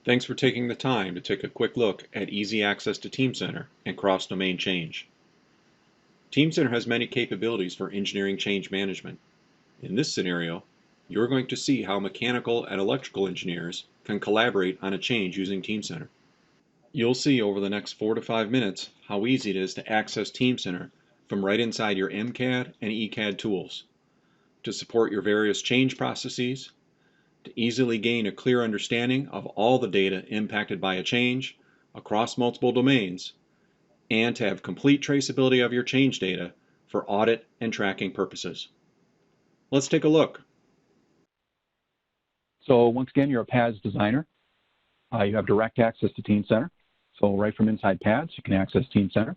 Thanks for taking the time to take a quick look at easy access to Teamcenter and cross-domain change. Teamcenter has many capabilities for engineering change management. In this scenario, you're going to see how mechanical and electrical engineers can collaborate on a change using Teamcenter. You'll see over the next 4 to 5 minutes how easy it is to access Teamcenter from right inside your MCAD and ECAD tools, to support your various change processes, to easily gain a clear understanding of all the data impacted by a change across multiple domains, and to have complete traceability of your change data for audit and tracking purposes. Let's take a look. So once again, you're a PADS designer. You have direct access to Teamcenter. So right from inside PADS, you can access Teamcenter.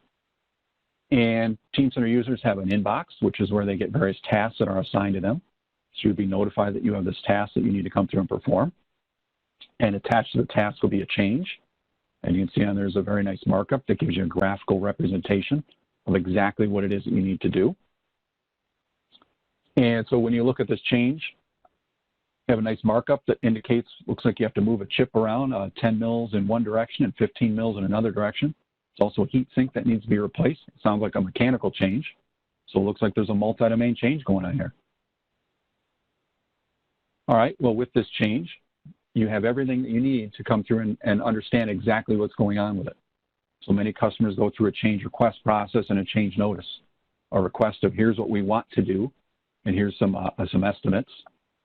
And Teamcenter users have an inbox, which is where they get various tasks that are assigned to them. So you'll be notified that you have this task that you need to come through and perform. And attached to the task will be a change. And you can see on there's a very nice markup that gives you a graphical representation of exactly what it is that you need to do. And so when you look at this change, you have a nice markup that indicates, looks like you have to move a chip around 10 mils in one direction and 15 mils in another direction. It's also a heat sink that needs to be replaced. It sounds like a mechanical change. So it looks like there's a multi-domain change going on here. All right, well, with this change, you have everything that you need to come through and understand exactly what's going on with it. So many customers go through a change request process and a change notice, a request of here's what we want to do, and here's some estimates.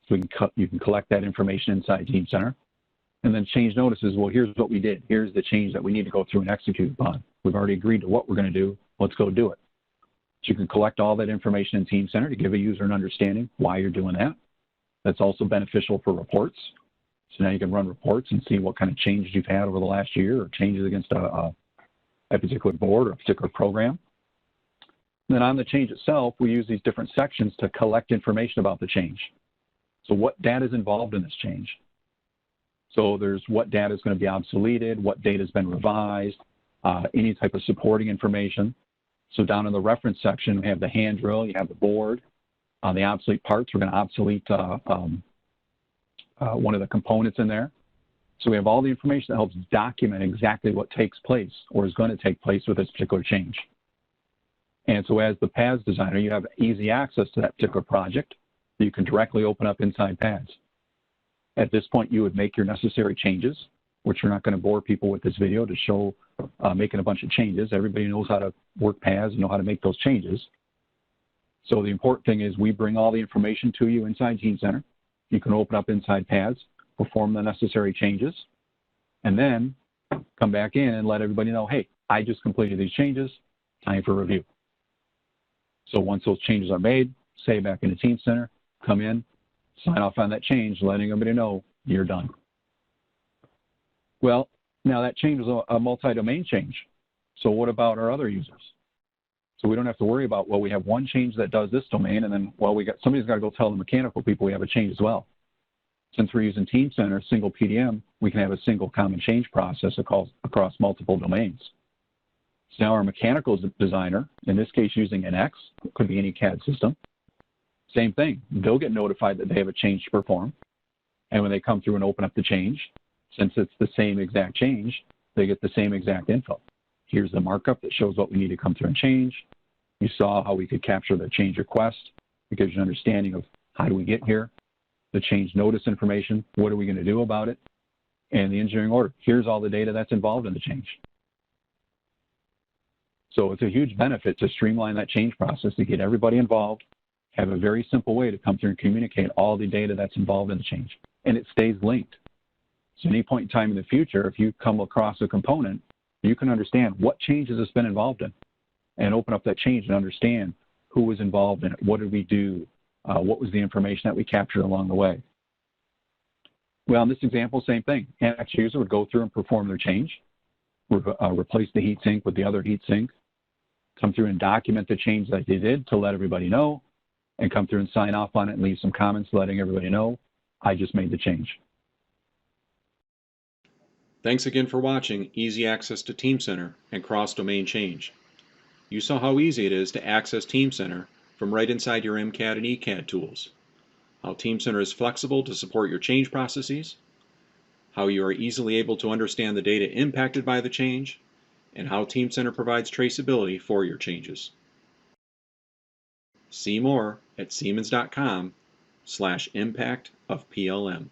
So you can collect that information inside Teamcenter. And then change notices, well, here's what we did. Here's the change that we need to go through and execute upon. We've already agreed to what we're going to do. Let's go do it. So you can collect all that information in Teamcenter to give a user an understanding why you're doing that. That's also beneficial for reports. So now you can run reports and see what kind of changes you've had over the last year or changes against a particular board or a particular program. And then on the change itself, we use these different sections to collect information about the change. So what data is involved in this change? So there's what data is going to be obsoleted, what data has been revised, any type of supporting information. So down in the reference section, we have the hand drill, you have the board. On the obsolete parts, we're going to obsolete one of the components in there. So we have all the information that helps document exactly what takes place or is going to take place with this particular change. And so as the PADS designer, you have easy access to that particular project that you can directly open up inside PADS. At this point, you would make your necessary changes, which we're not going to bore people with this video to show making a bunch of changes. Everybody knows how to work PADS and know how to make those changes. So the important thing is we bring all the information to you inside Teamcenter. You can open up inside PADS, perform the necessary changes, and then come back in and let everybody know, hey, I just completed these changes, time for review. So once those changes are made, save back into Teamcenter, come in, sign off on that change, letting everybody know you're done. Well, now that change was a multi-domain change. So what about our other users? So we don't have to worry about, well, we have one change that does this domain, and then, well, somebody's got to go tell the mechanical people we have a change as well. Since we're using Teamcenter, single PDM, we can have a single common change process across multiple domains. So now our mechanical designer, in this case using NX, could be any CAD system, same thing. They'll get notified that they have a change to perform. And when they come through and open up the change, since it's the same exact change, they get the same exact info. Here's the markup that shows what we need to come through and change. You saw how we could capture the change request. It gives you an understanding of how do we get here. The change notice information, what are we going to do about it? And the engineering order. Here's all the data that's involved in the change. So it's a huge benefit to streamline that change process to get everybody involved, have a very simple way to come through and communicate all the data that's involved in the change. And it stays linked. So at any point in time in the future, if you come across a component, you can understand what changes it's been involved in and open up that change and understand who was involved in it, what did we do, what was the information that we captured along the way. Well, in this example, same thing. NX user would go through and perform their change, replace the heat sink with the other heat sink, come through and document the change that they did to let everybody know, and come through and sign off on it and leave some comments letting everybody know, I just made the change. Thanks again for watching Easy Access to Teamcenter and Cross-Domain Change. You saw how easy it is to access Teamcenter from right inside your MCAD and ECAD tools, how Teamcenter is flexible to support your change processes, how you are easily able to understand the data impacted by the change, and how Teamcenter provides traceability for your changes. See more at siemens.com/impact of PLM.